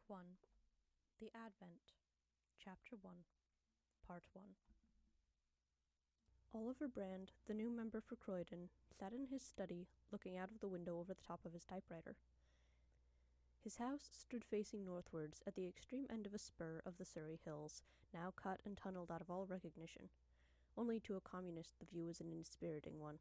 Book 1 The Advent Chapter 1 Part 1 Oliver Brand, the new member for Croydon, sat in his study, looking out of the window over the top of his typewriter. His house stood facing northwards at the extreme end of a spur of the Surrey hills, now cut and tunnelled out of all recognition. Only to a communist the view was an inspiriting one.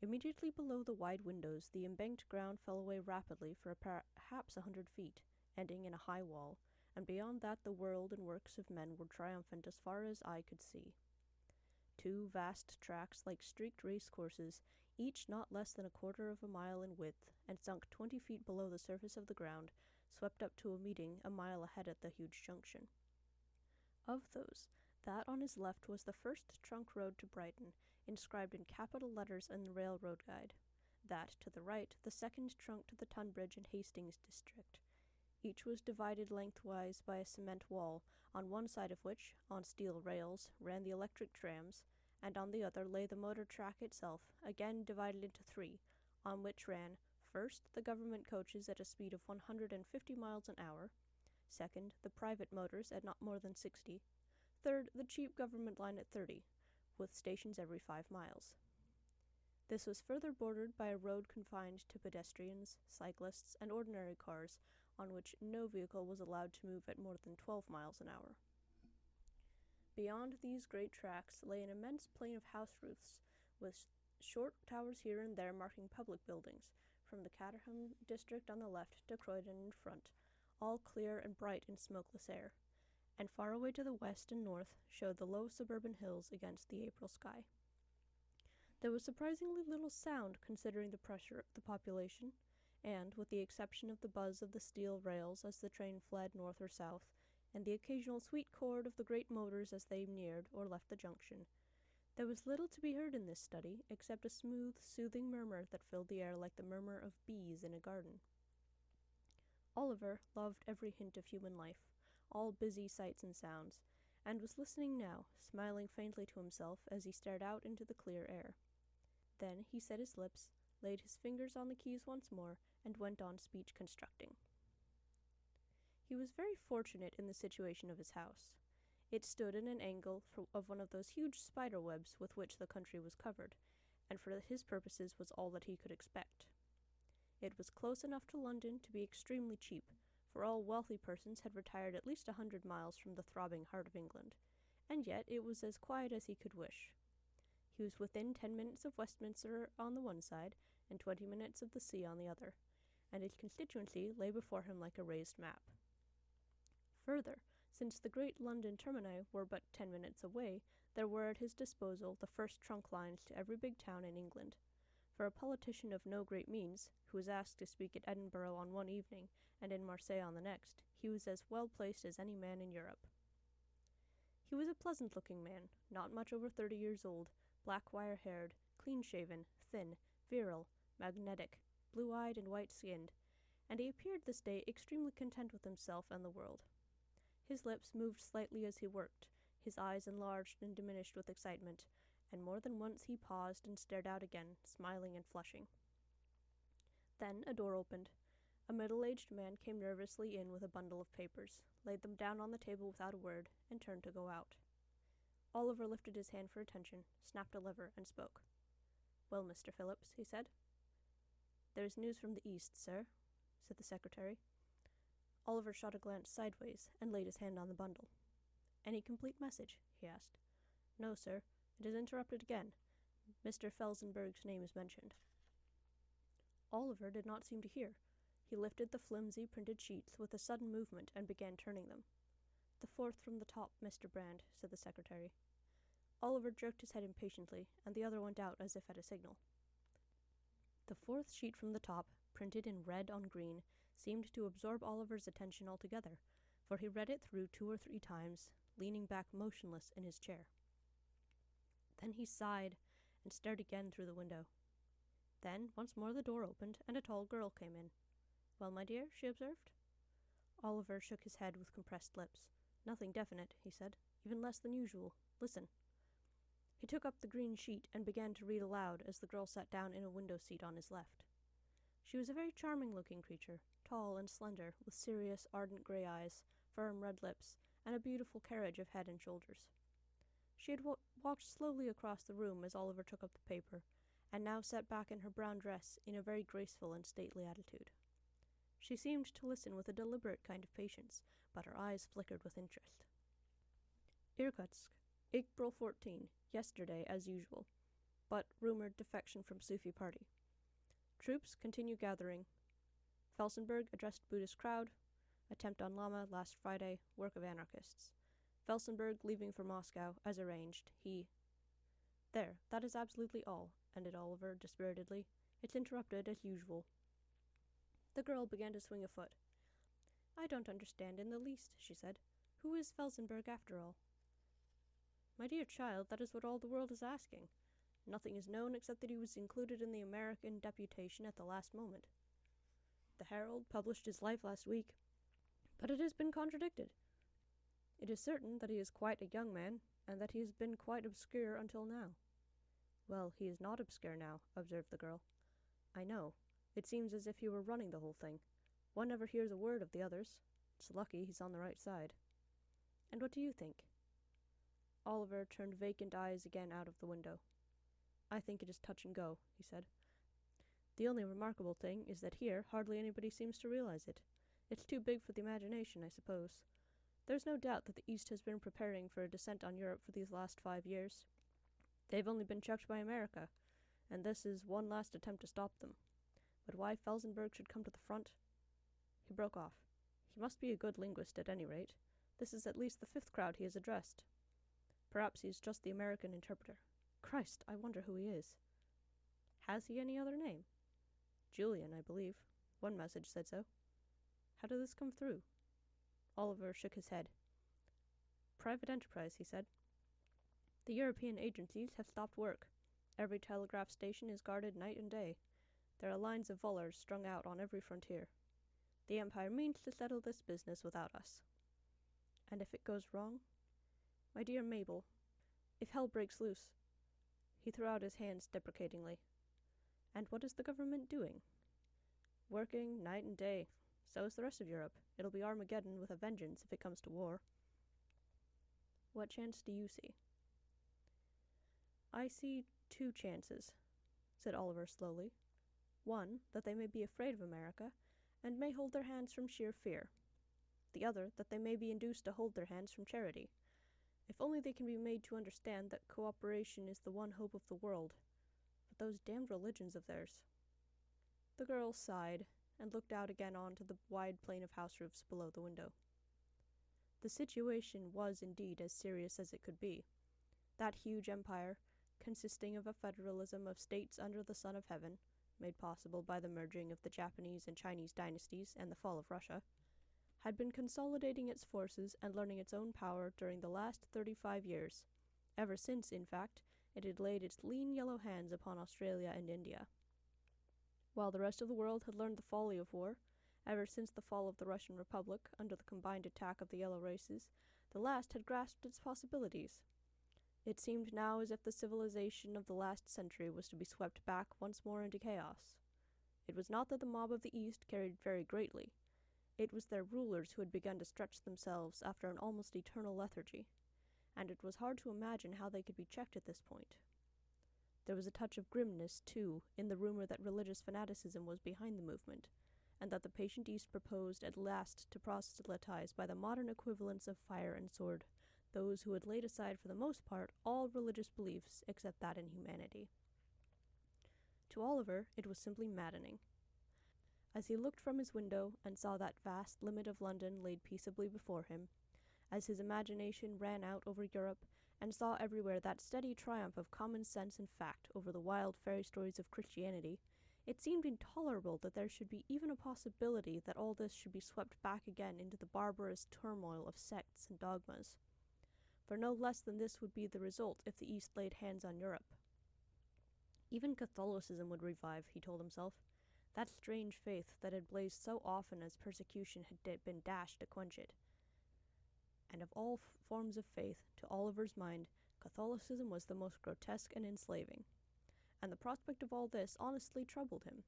Immediately below the wide windows, the embanked ground fell away rapidly for perhaps 100 feet, ending in a high wall, and beyond that the world and works of men were triumphant as far as eye could see. Two vast tracks like streaked race courses, each not less than a quarter of a mile in width, and sunk 20 feet below the surface of the ground, swept up to a meeting a mile ahead at the huge junction. Of those, that on his left was the first trunk road to Brighton, inscribed in capital letters in the railroad guide. That, to the right, the second trunk to the Tunbridge and Hastings district. Each was divided lengthwise by a cement wall, on one side of which, on steel rails, ran the electric trams, and on the other lay the motor track itself, again divided into three, on which ran, first, the government coaches at a speed of 150 miles an hour, second, the private motors at not more than 60, third, the cheap government line at 30, with stations every 5 miles. This was further bordered by a road confined to pedestrians, cyclists, and ordinary cars, on which no vehicle was allowed to move at more than 12 miles an hour. Beyond these great tracks lay an immense plain of house roofs, with short towers here and there marking public buildings, from the Caterham district on the left to Croydon in front, all clear and bright in smokeless air, and far away to the west and north showed the low suburban hills against the April sky. There was surprisingly little sound considering the pressure of the population, and, with the exception of the buzz of the steel rails as the train fled north or south, and the occasional sweet chord of the great motors as they neared or left the junction, there was little to be heard in this study except a smooth, soothing murmur that filled the air like the murmur of bees in a garden. Oliver loved every hint of human life, all busy sights and sounds, and was listening now, smiling faintly to himself as he stared out into the clear air. Then he set his lips, laid his fingers on the keys once more, and went on speech constructing. He was very fortunate in the situation of his house. It stood in an angle of one of those huge spider webs with which the country was covered, and for his purposes was all that he could expect. It was close enough to London to be extremely cheap, for all wealthy persons had retired at least 100 miles from the throbbing heart of England, and yet it was as quiet as he could wish. He was within 10 minutes of Westminster on the one side, and 20 minutes of the sea on the other, and his constituency lay before him like a raised map. Further, since the great London termini were but 10 minutes away, there were at his disposal the first trunk lines to every big town in England. For a politician of no great means, who was asked to speak at Edinburgh on one evening, and in Marseille on the next, he was as well placed as any man in Europe. He was a pleasant-looking man, not much over 30 years old, black wire-haired, clean-shaven, thin, virile, magnetic, blue-eyed and white-skinned, and he appeared this day extremely content with himself and the world. His lips moved slightly as he worked, his eyes enlarged and diminished with excitement, and more than once he paused and stared out again, smiling and flushing. Then a door opened. A middle-aged man came nervously in with a bundle of papers, laid them down on the table without a word, and turned to go out. Oliver lifted his hand for attention, snapped a lever, and spoke. "Well, Mr. Phillips," he said. "There is news from the east, sir," said the secretary. Oliver shot a glance sideways, and laid his hand on the bundle. "Any complete message?" he asked. "No, sir. It is interrupted again. Mr. Felsenburgh's name is mentioned." Oliver did not seem to hear. He lifted the flimsy printed sheets with a sudden movement and began turning them. "The fourth from the top, Mr. Brand," said the secretary. Oliver jerked his head impatiently, and the other went out as if at a signal. The fourth sheet from the top, printed in red on green, seemed to absorb Oliver's attention altogether, for he read it through 2 or 3 times, leaning back motionless in his chair. Then he sighed, and stared again through the window. Then once more the door opened, and a tall girl came in. "Well, my dear?" she observed. Oliver shook his head with compressed lips. "Nothing definite," he said. "Even less than usual. Listen." He took up the green sheet and began to read aloud as the girl sat down in a window seat on his left. She was a very charming-looking creature, tall and slender, with serious, ardent gray eyes, firm red lips, and a beautiful carriage of head and shoulders. She had walked slowly across the room as Oliver took up the paper, and now sat back in her brown dress in a very graceful and stately attitude. She seemed to listen with a deliberate kind of patience, but her eyes flickered with interest. Irkutsk, April 14, yesterday as usual, but rumored defection from Sufi party. Troops continue gathering. Felsenburg addressed Buddhist crowd. Attempt on Lama last Friday, work of anarchists. Felsenburg leaving for Moscow, as arranged. There, that is absolutely all, ended Oliver dispiritedly. It's interrupted as usual. The girl began to swing a foot. I don't understand in the least, she said. Who is Felsenburg after all? My dear child, that is what all the world is asking. Nothing is known except that he was included in the American deputation at the last moment. The Herald published his life last week, but it has been contradicted. It is certain that he is quite a young man, and that he has been quite obscure until now. Well, he is not obscure now, observed the girl. I know. It seems as if he were running the whole thing. One never hears a word of the others. It's lucky he's on the right side. And what do you think? Oliver turned vacant eyes again out of the window. I think it is touch and go, he said. The only remarkable thing is that here hardly anybody seems to realize it. It's too big for the imagination, I suppose. There's no doubt that the East has been preparing for a descent on Europe for these last 5 years. They've only been checked by America, and this is one last attempt to stop them. But why Felsenburg should come to the front? He broke off. He must be a good linguist at any rate. This is at least the 5th crowd he has addressed. Perhaps he's just the American interpreter. Christ, I wonder who he is. Has he any other name? Julian, I believe. One message said so. How did this come through? Oliver shook his head. Private enterprise, he said. The European agencies have stopped work. Every telegraph station is guarded night and day. There are lines of volors strung out on every frontier. The Empire means to settle this business without us. And if it goes wrong? My dear Mabel, if hell breaks loose. He threw out his hands deprecatingly. And what is the government doing? Working night and day. So is the rest of Europe. It'll be Armageddon with a vengeance if it comes to war. What chance do you see? I see 2 chances, said Oliver slowly. One, that they may be afraid of America, and may hold their hands from sheer fear. The other, that they may be induced to hold their hands from charity. If only they can be made to understand that cooperation is the one hope of the world. But those damned religions of theirs. The girl sighed, and looked out again onto the wide plain of house roofs below the window. The situation was indeed as serious as it could be. That huge empire, consisting of a federalism of states under the sun of heaven, made possible by the merging of the Japanese and Chinese dynasties and the fall of Russia, had been consolidating its forces and learning its own power during the last 35 years, ever since, in fact, it had laid its lean yellow hands upon Australia and India. While the rest of the world had learned the folly of war, ever since the fall of the Russian Republic under the combined attack of the yellow races, the last had grasped its possibilities. It seemed now as if the civilization of the last century was to be swept back once more into chaos. It was not that the mob of the East cared very greatly. It was their rulers who had begun to stretch themselves after an almost eternal lethargy, and it was hard to imagine how they could be checked at this point. There was a touch of grimness, too, in the rumor that religious fanaticism was behind the movement, and that the patient East proposed at last to proselytize by the modern equivalents of fire and sword those who had laid aside for the most part all religious beliefs except that in humanity. To Oliver, it was simply maddening. As he looked from his window and saw that vast limit of London laid peaceably before him, as his imagination ran out over Europe and saw everywhere that steady triumph of common sense and fact over the wild fairy stories of Christianity, it seemed intolerable that there should be even a possibility that all this should be swept back again into the barbarous turmoil of sects and dogmas. For no less than this would be the result if the East laid hands on Europe. Even Catholicism would revive, he told himself, that strange faith that had blazed so often as persecution had been dashed to quench it. And of all forms of faith, to Oliver's mind, Catholicism was the most grotesque and enslaving. And the prospect of all this honestly troubled him,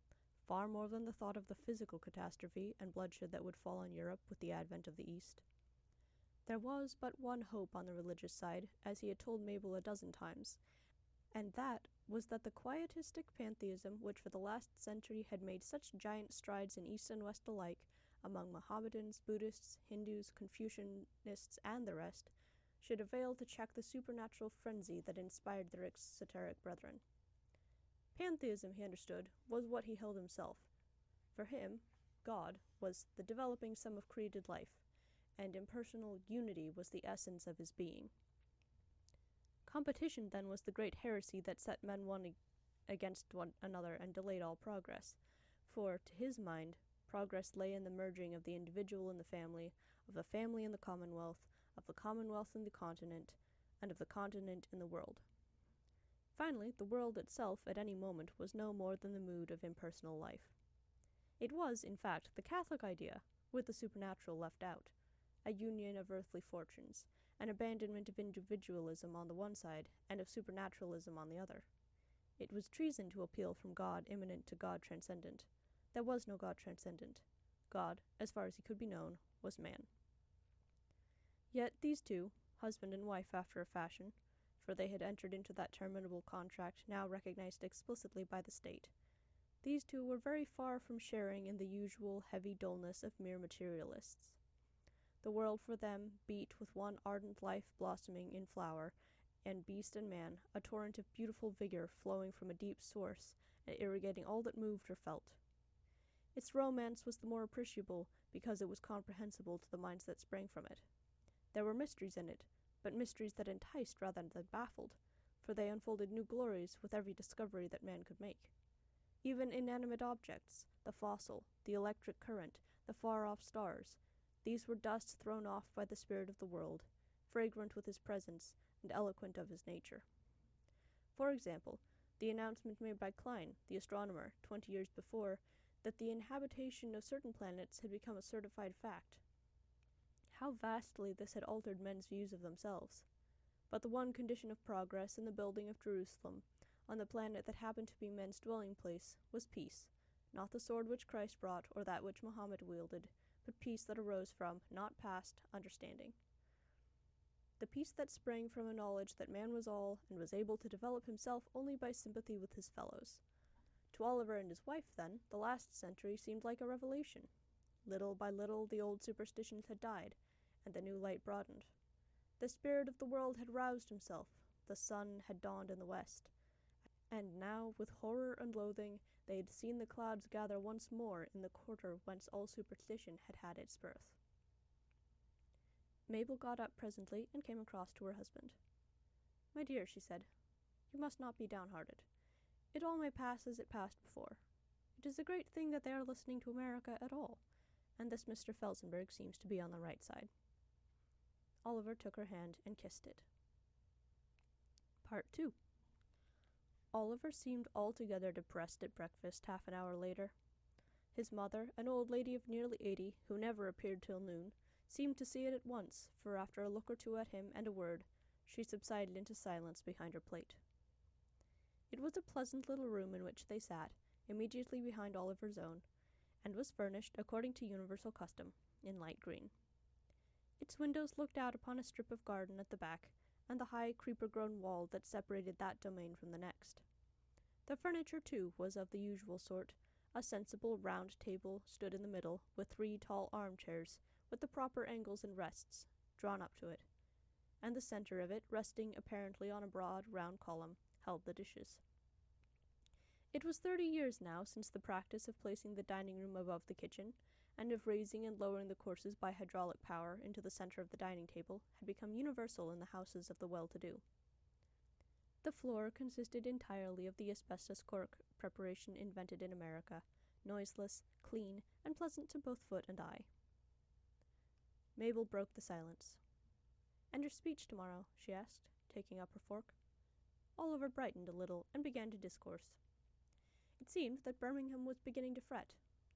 far more than the thought of the physical catastrophe and bloodshed that would fall on Europe with the advent of the East. There was but one hope on the religious side, as he had told Mabel a dozen times, and that was that the quietistic pantheism which for the last century had made such giant strides in East and West alike, among Mohammedans, Buddhists, Hindus, Confucianists, and the rest, should avail to check the supernatural frenzy that inspired their exoteric brethren. Pantheism, he understood, was what he held himself. For him, God was the developing sum of created life, and impersonal unity was the essence of his being. Competition, then, was the great heresy that set men one against one another and delayed all progress, for, to his mind, progress lay in the merging of the individual in the family, of the family in the commonwealth, of the commonwealth in the continent, and of the continent in the world. Finally, the world itself at any moment was no more than the mood of impersonal life. It was, in fact, the Catholic idea, with the supernatural left out, a union of earthly fortunes, an abandonment of individualism on the one side, and of supernaturalism on the other. It was treason to appeal from God immanent to God transcendent. There was no God transcendent. God, as far as he could be known, was man. Yet these two, husband and wife after a fashion, for they had entered into that terminable contract now recognized explicitly by the state, these two were very far from sharing in the usual heavy dullness of mere materialists. The world for them beat with one ardent life blossoming in flower, and beast and man, a torrent of beautiful vigor flowing from a deep source and irrigating all that moved or felt. Its romance was the more appreciable because it was comprehensible to the minds that sprang from it. There were mysteries in it, but mysteries that enticed rather than baffled, for they unfolded new glories with every discovery that man could make. Even inanimate objects, the fossil, the electric current, the far-off stars, these were dust thrown off by the spirit of the world, fragrant with his presence and eloquent of his nature. For example, the announcement made by Klein, the astronomer, 20 years before, that the inhabitation of certain planets had become a certified fact. How vastly this had altered men's views of themselves. But the one condition of progress in the building of Jerusalem, on the planet that happened to be men's dwelling place, was peace, not the sword which Christ brought or that which Muhammad wielded, but peace that arose from, not past, understanding. The peace that sprang from a knowledge that man was all and was able to develop himself only by sympathy with his fellows. To Oliver and his wife, then, the last century seemed like a revelation. Little by little the old superstitions had died, and the new light broadened. The spirit of the world had roused himself, the sun had dawned in the west, and now, with horror and loathing, they had seen the clouds gather once more in the quarter whence all superstition had had its birth. Mabel got up presently and came across to her husband. "My dear," she said, "you must not be downhearted. It all may pass as it passed before. It is a great thing that they are listening to America at all, and this Mr. Felsenburgh seems to be on the right side." Oliver took her hand and kissed it. Part 2. Oliver seemed altogether depressed at breakfast half an hour later. His mother, an old lady of nearly 80, who never appeared till noon, seemed to see it at once, for after a look or two at him and a word, she subsided into silence behind her plate. It was a pleasant little room in which they sat, immediately behind Oliver's own, and was furnished, according to universal custom, in light green. Its windows looked out upon a strip of garden at the back, and the high creeper-grown wall that separated that domain from the next. The furniture, too, was of the usual sort. A sensible round table stood in the middle, with 3 tall armchairs, with the proper angles and rests, drawn up to it, and the center of it, resting apparently on a broad, round column, held the dishes. It was 30 years now since the practice of placing the dining room above the kitchen, and of raising and lowering the courses by hydraulic power into the center of the dining table, had become universal in the houses of the well-to-do. The floor consisted entirely of the asbestos cork preparation invented in America, noiseless, clean, and pleasant to both foot and eye. Mabel broke the silence. "And your speech tomorrow?" she asked, taking up her fork. Oliver brightened a little and began to discourse. It seemed that Birmingham was beginning to fret.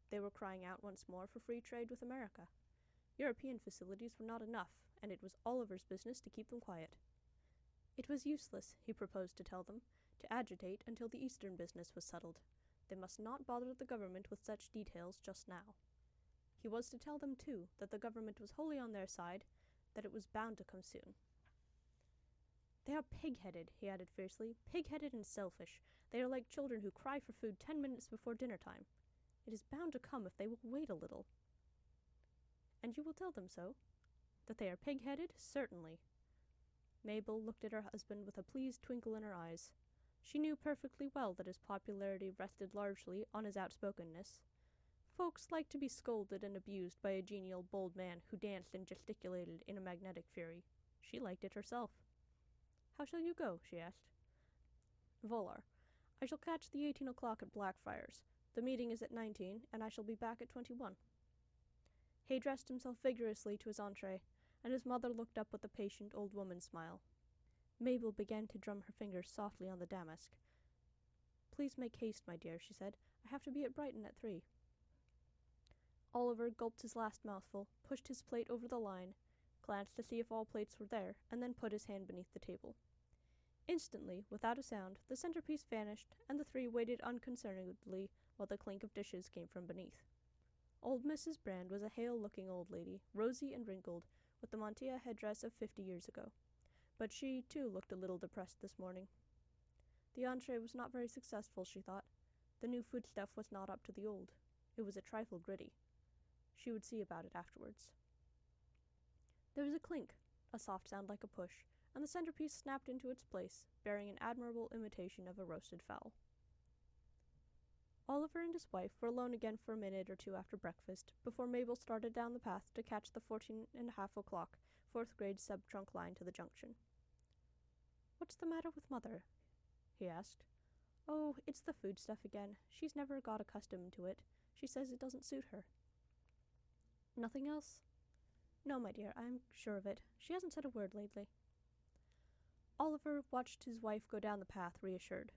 They were crying out once more for free trade with America. European facilities were not enough, and it was Oliver's business to keep them quiet. It was useless, he proposed to tell them, to agitate until the Eastern business was settled. They must not bother the government with such details just now. He was to tell them, too, that the government was wholly on their side, that it was bound to come soon. They are pig-headed, he added fiercely, pig-headed and selfish. They are like children who cry for food 10 minutes before dinner time. It is bound to come if they will wait a little. And you will tell them so? That they are pig-headed? Certainly. Mabel looked at her husband with a pleased twinkle in her eyes. She knew perfectly well that his popularity rested largely on his outspokenness. Folks liked to be scolded and abused by a genial, bold man who danced and gesticulated in a magnetic fury. She liked it herself. "How shall you go?" she asked. "Volar. I shall catch the 18 o'clock at Blackfriars. The meeting is at 19, and I shall be back at 21. He dressed himself vigorously to his entrée, and his mother looked up with a patient old woman's smile. Mabel began to drum her fingers softly on the damask. "Please make haste, my dear," she said. "I have to be at Brighton at 3. Oliver gulped his last mouthful, pushed his plate over the line, glanced to see if all plates were there, and then put his hand beneath the table. Instantly, without a sound, the centerpiece vanished, and the three waited unconcernedly while the clink of dishes came from beneath. Old Mrs. Brand was a hale-looking old lady, rosy and wrinkled, with the mantilla headdress of 50 years ago. But she, too, looked a little depressed this morning. The entrée was not very successful, she thought. The new foodstuff was not up to the old. It was a trifle gritty. She would see about it afterwards. There was a clink, a soft sound like a push, and the centerpiece snapped into its place, bearing an admirable imitation of a roasted fowl. Oliver and his wife were alone again for a minute or two after breakfast, before Mabel started down the path to catch the 14.5 o'clock 4th grade sub-trunk line to the junction. "What's the matter with Mother?" he asked. "Oh, it's the food stuff again. She's never got accustomed to it. She says it doesn't suit her." "Nothing else?" "No, my dear, I'm sure of it. She hasn't said a word lately." Oliver watched his wife go down the path, reassured.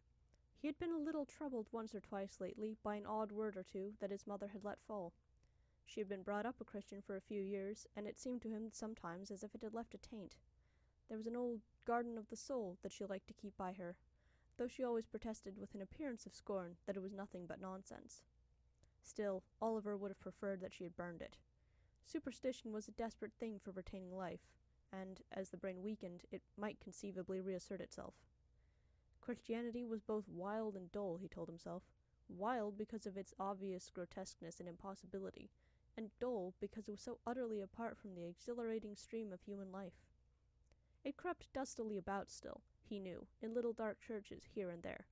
He had been a little troubled once or twice lately by an odd word or two that his mother had let fall. She had been brought up a Christian for a few years, and it seemed to him sometimes as if it had left a taint. There was an old garden of the soul that she liked to keep by her, though she always protested with an appearance of scorn that it was nothing but nonsense. Still, Oliver would have preferred that she had burned it. Superstition was a desperate thing for retaining life, and, as the brain weakened, it might conceivably reassert itself. Christianity was both wild and dull, he told himself. Wild because of its obvious grotesqueness and impossibility, and dull because it was so utterly apart from the exhilarating stream of human life. It crept dustily about still, he knew, in little dark churches here and there.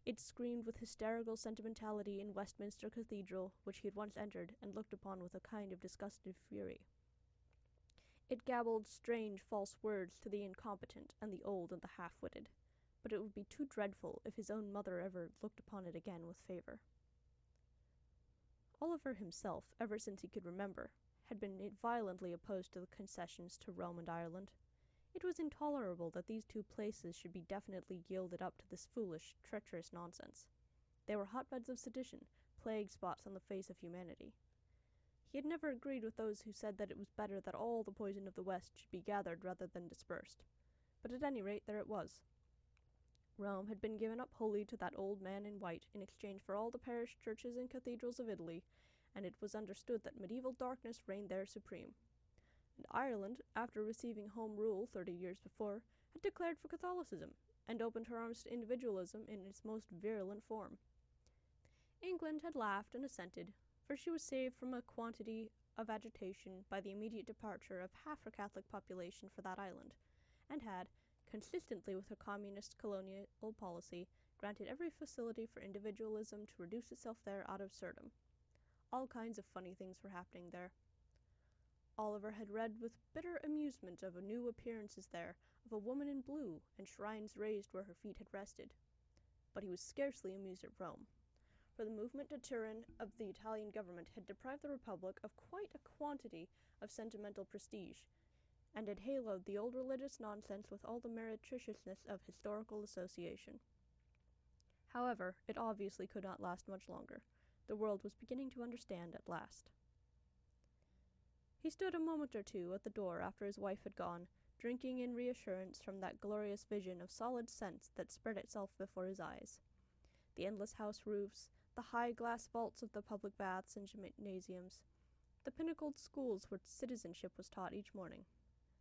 It screamed with hysterical sentimentality in Westminster Cathedral, which he had once entered and looked upon with a kind of disgusted fury. It gabbled strange, false words to the incompetent and the old and the half-witted, but it would be too dreadful if his own mother ever looked upon it again with favor. Oliver himself, ever since he could remember, had been violently opposed to the concessions to Rome and Ireland. It was intolerable that these two places should be definitely yielded up to this foolish, treacherous nonsense. They were hotbeds of sedition, plague spots on the face of humanity. He had never agreed with those who said that it was better that all the poison of the West should be gathered rather than dispersed. But at any rate, there it was. Rome had been given up wholly to that old man in white in exchange for all the parish churches and cathedrals of Italy, and it was understood that medieval darkness reigned there supreme. And Ireland, after receiving Home Rule 30 years before, had declared for Catholicism, and opened her arms to individualism in its most virulent form. England had laughed and assented, for she was saved from a quantity of agitation by the immediate departure of half her Catholic population for that island, and had, consistently with her communist colonial policy, granted every facility for individualism to reduce itself there ad absurdum. All kinds of funny things were happening there. Oliver had read with bitter amusement of new appearances there, of a woman in blue, and shrines raised where her feet had rested. But he was scarcely amused at Rome, for the movement to Turin of the Italian government had deprived the Republic of quite a quantity of sentimental prestige, and had haloed the old religious nonsense with all the meretriciousness of historical association. However, it obviously could not last much longer. The world was beginning to understand at last. He stood a moment or two at the door after his wife had gone, drinking in reassurance from that glorious vision of solid sense that spread itself before his eyes. The endless house roofs, the high glass vaults of the public baths and gymnasiums, the pinnacled schools where citizenship was taught each morning,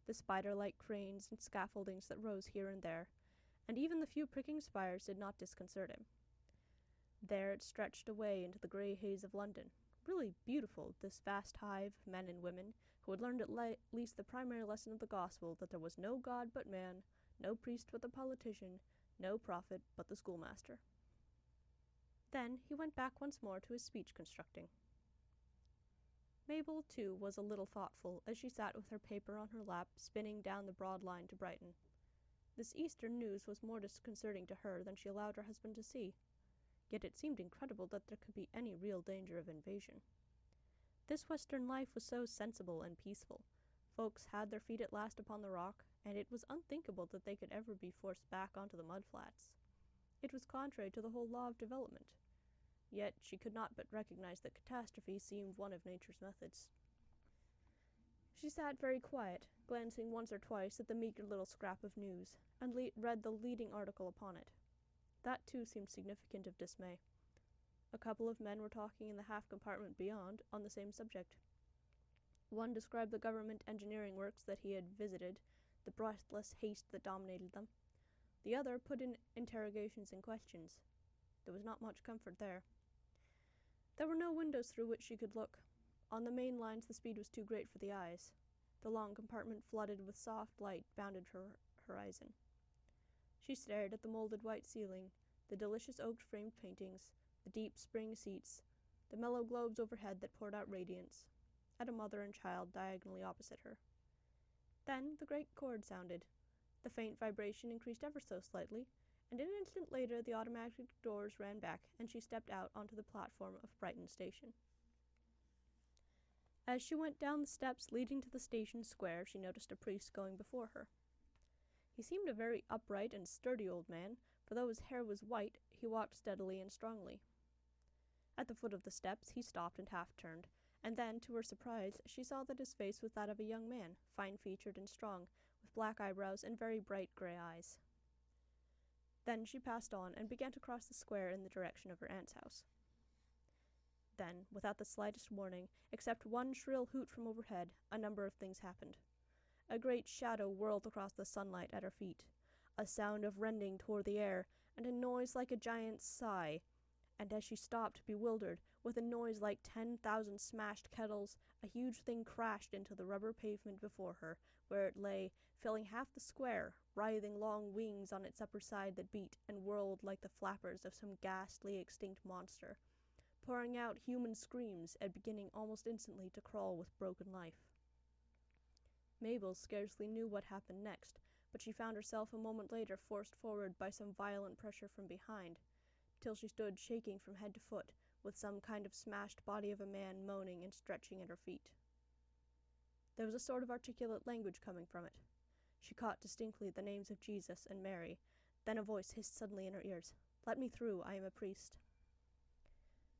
the spider-like cranes and scaffoldings that rose here and there, and even the few pricking spires did not disconcert him. There it stretched away into the grey haze of London, really beautiful, this vast hive of men and women who had learned at least the primary lesson of the gospel that there was no God but man, no priest but the politician, no prophet but the schoolmaster. Then he went back once more to his speech constructing. Mabel, too, was a little thoughtful as she sat with her paper on her lap, spinning down the broad line to Brighton. This Eastern news was more disconcerting to her than she allowed her husband to see. Yet it seemed incredible that there could be any real danger of invasion. This Western life was so sensible and peaceful. Folks had their feet at last upon the rock, and it was unthinkable that they could ever be forced back onto the mudflats. It was contrary to the whole law of development. Yet she could not but recognize that catastrophe seemed one of nature's methods. She sat very quiet, glancing once or twice at the meager little scrap of news, and read the leading article upon it. That too seemed significant of dismay. A couple of men were talking in the half compartment beyond on the same subject. One described the government engineering works that he had visited, the breathless haste that dominated them. The other put in interrogations and questions. There was not much comfort there. There were no windows through which she could look. On the main lines the speed was too great for the eyes. The long compartment flooded with soft light bounded her horizon. She stared at the molded white ceiling, the delicious oak-framed paintings, the deep spring seats, the mellow globes overhead that poured out radiance, at a mother and child diagonally opposite her. Then the great chord sounded. The faint vibration increased ever so slightly, and an instant later the automatic doors ran back, and she stepped out onto the platform of Brighton Station. As she went down the steps leading to the station square, she noticed a priest going before her. He seemed a very upright and sturdy old man, for though his hair was white, he walked steadily and strongly. At the foot of the steps he stopped and half-turned, and then, to her surprise, she saw that his face was that of a young man, fine-featured and strong, with black eyebrows and very bright grey eyes. Then she passed on and began to cross the square in the direction of her aunt's house. Then, without the slightest warning, except one shrill hoot from overhead, a number of things happened. A great shadow whirled across the sunlight at her feet. A sound of rending tore the air, and a noise like a giant's sigh. And as she stopped, bewildered, with a noise like 10,000 smashed kettles, a huge thing crashed into the rubber pavement before her, where it lay, filling half the square, writhing long wings on its upper side that beat and whirled like the flappers of some ghastly extinct monster, pouring out human screams and beginning almost instantly to crawl with broken life. Mabel scarcely knew what happened next, but she found herself a moment later forced forward by some violent pressure from behind, till she stood shaking from head to foot, with some kind of smashed body of a man moaning and stretching at her feet. There was a sort of articulate language coming from it. She caught distinctly the names of Jesus and Mary. Then a voice hissed suddenly in her ears, "Let me through, I am a priest."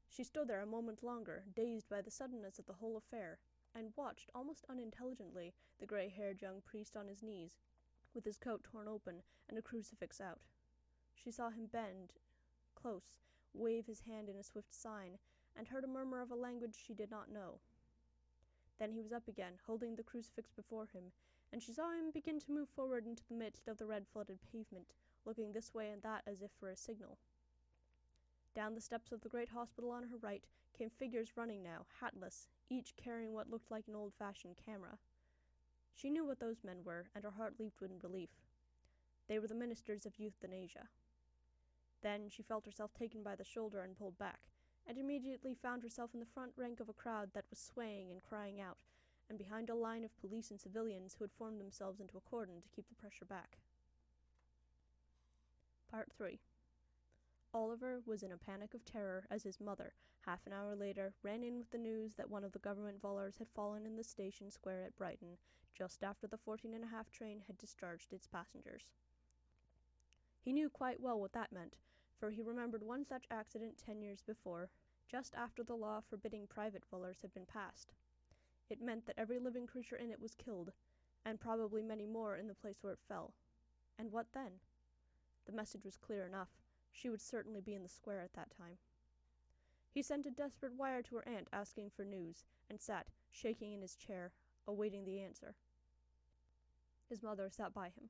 She stood there a moment longer, dazed by the suddenness of the whole affair, and watched, almost unintelligently, the grey-haired young priest on his knees, with his coat torn open and a crucifix out. She saw him bend close, wave his hand in a swift sign, and heard a murmur of a language she did not know. Then he was up again, holding the crucifix before him, and she saw him begin to move forward into the midst of the red-flooded pavement, looking this way and that as if for a signal. Down the steps of the great hospital on her right came figures running now, hatless, each carrying what looked like an old-fashioned camera. She knew what those men were, and her heart leaped in relief. They were the ministers of euthanasia. Then she felt herself taken by the shoulder and pulled back, and immediately found herself in the front rank of a crowd that was swaying and crying out, and behind a line of police and civilians who had formed themselves into a cordon to keep the pressure back. Part 3. Oliver was in a panic of terror as his mother, half an hour later, ran in with the news that one of the government volors had fallen in the station square at Brighton, just after the 14.5 train had discharged its passengers. He knew quite well what that meant, for he remembered one such accident 10 years before, just after the law forbidding private volors had been passed. It meant that every living creature in it was killed, and probably many more in the place where it fell. And what then? The message was clear enough. She would certainly be in the square at that time. He sent a desperate wire to her aunt asking for news, and sat, shaking in his chair, awaiting the answer. His mother sat by him.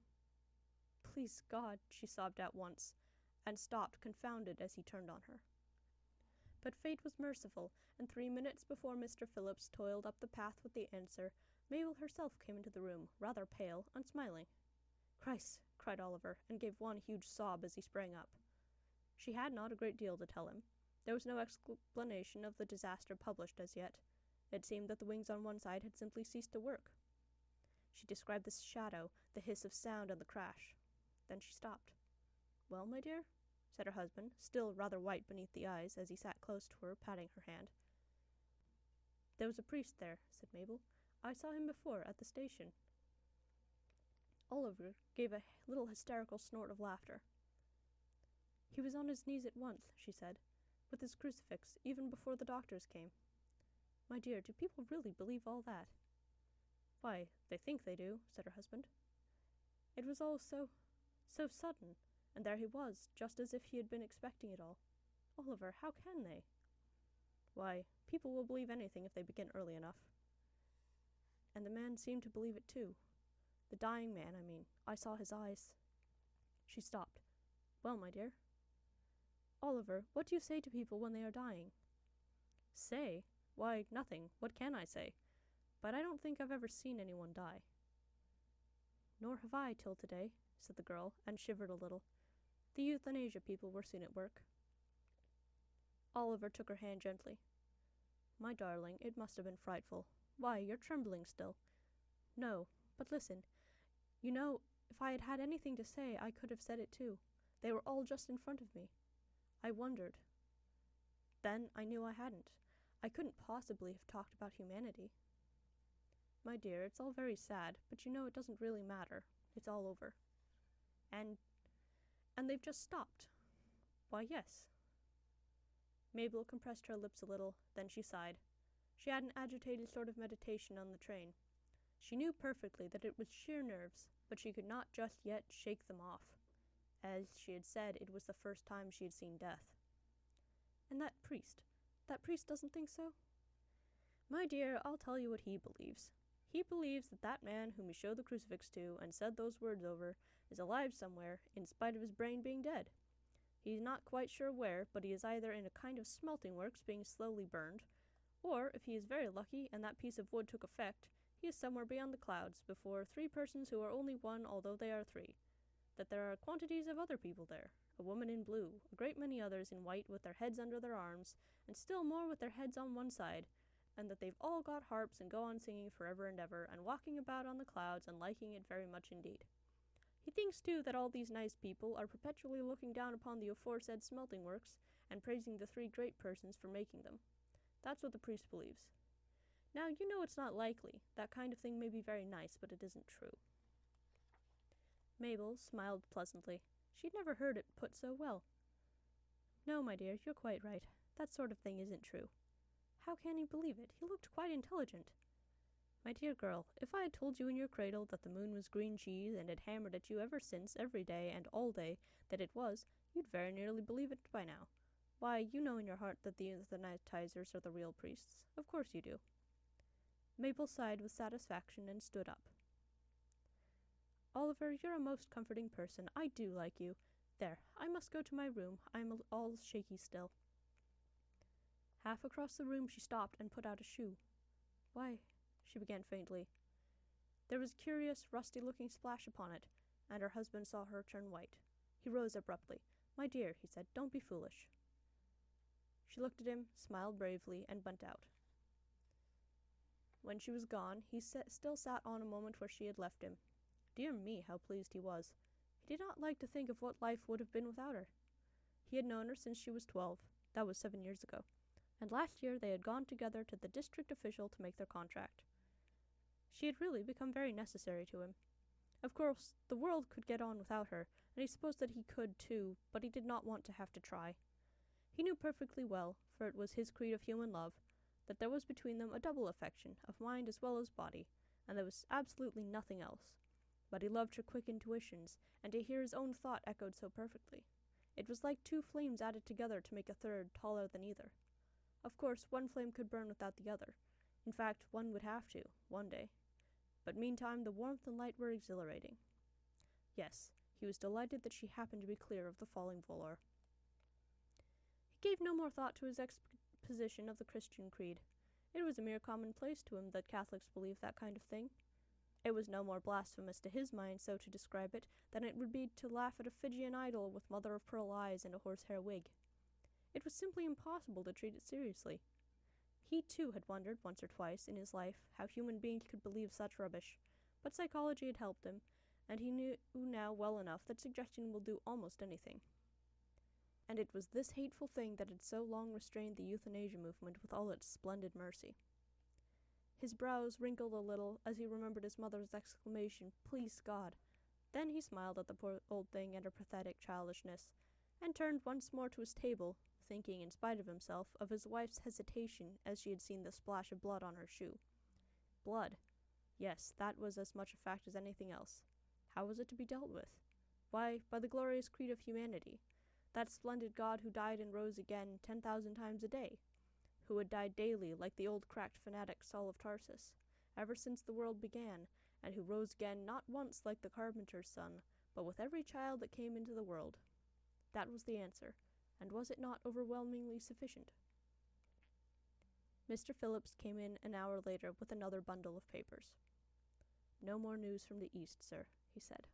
"Please God," she sobbed at once, and stopped confounded as he turned on her. But fate was merciful, and 3 minutes before Mr. Phillips toiled up the path with the answer, Mabel herself came into the room, rather pale and smiling. "Christ!" cried Oliver, and gave one huge sob as he sprang up. She had not a great deal to tell him. There was no explanation of the disaster published as yet. It seemed that the wings on one side had simply ceased to work. She described the shadow, the hiss of sound, and the crash. Then she stopped. "Well, my dear?" said her husband, still rather white beneath the eyes, as he sat close to her, patting her hand. "There was a priest there," said Mabel. "I saw him before, at the station." Oliver gave a little hysterical snort of laughter. "He was on his knees at once," she said, "with his crucifix, even before the doctors came." "My dear, do people really believe all that?" "Why, they think they do," said her husband. "It was all so sudden, and there he was, just as if he had been expecting it all. Oliver, how can they?" "Why, people will believe anything if they begin early enough." "And the man seemed to believe it too. The dying man, I mean. I saw his eyes." She stopped. "Well, my dear?" "Oliver, what do you say to people when they are dying?" "Say? Why, nothing. What can I say? But I don't think I've ever seen anyone die." "Nor have I till today," said the girl, and shivered a little. "The euthanasia people were soon at work." Oliver took her hand gently. "My darling, it must have been frightful. Why, you're trembling still." "No, but listen. You know, if I had had anything to say, I could have said it too. They were all just in front of me. I wondered. Then I knew I hadn't. I couldn't possibly have talked about humanity." "My dear, it's all very sad, but you know it doesn't really matter. It's all over." And they've just stopped." "Why, yes." Mabel compressed her lips a little, then she sighed. She had an agitated sort of meditation on the train. She knew perfectly that it was sheer nerves, but she could not just yet shake them off. As she had said, it was the first time she had seen death. "And that priest doesn't think so?" "My dear, I'll tell you what he believes. He believes that that man whom he showed the crucifix to and said those words over is alive somewhere, in spite of his brain being dead. He's not quite sure where, but he is either in a kind of smelting works being slowly burned, or, if he is very lucky and that piece of wood took effect, he is somewhere beyond the clouds, before 3 persons who are only one although they are 3. That there are quantities of other people there, a woman in blue, a great many others in white with their heads under their arms, and still more with their heads on one side, and that they've all got harps and go on singing forever and ever, and walking about on the clouds and liking it very much indeed. He thinks too that all these nice people are perpetually looking down upon the aforesaid smelting works, and praising the 3 great persons for making them. That's what the priest believes. Now, you know it's not likely. That kind of thing may be very nice, but it isn't true." Mabel smiled pleasantly. She'd never heard it put so well. "No, my dear, you're quite right. That sort of thing isn't true. How can he believe it? He looked quite intelligent." "My dear girl, if I had told you in your cradle that the moon was green cheese and had hammered at you ever since, every day and all day, that it was, you'd very nearly believe it by now. Why, you know in your heart that the euthanizers are the real priests. Of course you do." Mabel sighed with satisfaction and stood up. "Oliver, you're a most comforting person. I do like you. There, I must go to my room. I'm all shaky still." Half across the room she stopped and put out a shoe. "Why," she began faintly. There was a curious, rusty-looking splash upon it, and her husband saw her turn white. He rose abruptly. "My dear," he said, "don't be foolish." She looked at him, smiled bravely, and went out. When she was gone, he still sat on a moment where she had left him. Dear me, how pleased he was. He did not like to think of what life would have been without her. He had known her since she was 12. That was 7 years ago. And last year they had gone together to the district official to make their contract. She had really become very necessary to him. Of course, the world could get on without her, and he supposed that he could too, but he did not want to have to try. He knew perfectly well, for it was his creed of human love, that there was between them a double affection, of mind as well as body, and there was absolutely nothing else. But he loved her quick intuitions, and to hear his own thought echoed so perfectly. It was like 2 flames added together to make a third, taller than either. Of course, one flame could burn without the other. In fact, one would have to, one day. But meantime, the warmth and light were exhilarating. Yes, he was delighted that she happened to be clear of the falling volor. He gave no more thought to his exposition of the Christian creed. It was a mere commonplace to him that Catholics believed that kind of thing. It was no more blasphemous to his mind so to describe it than it would be to laugh at a Fijian idol with mother-of-pearl eyes and a horsehair wig. It was simply impossible to treat it seriously. He, too, had wondered once or twice in his life how human beings could believe such rubbish, but psychology had helped him, and he knew now well enough that suggestion will do almost anything. And it was this hateful thing that had so long restrained the euthanasia movement with all its splendid mercy. His brows wrinkled a little as he remembered his mother's exclamation, "Please God!" Then he smiled at the poor old thing and her pathetic childishness, and turned once more to his table, thinking, in spite of himself, of his wife's hesitation as she had seen the splash of blood on her shoe. Blood. Yes, that was as much a fact as anything else. How was it to be dealt with? Why, by the glorious creed of humanity, that splendid God who died and rose again 10,000 times a day, who had died daily like the old cracked fanatic Saul of Tarsus, ever since the world began, and who rose again not once like the carpenter's son, but with every child that came into the world. That was the answer, and was it not overwhelmingly sufficient? Mr. Phillips came in an hour later with another bundle of papers. "No more news from the East, sir," he said.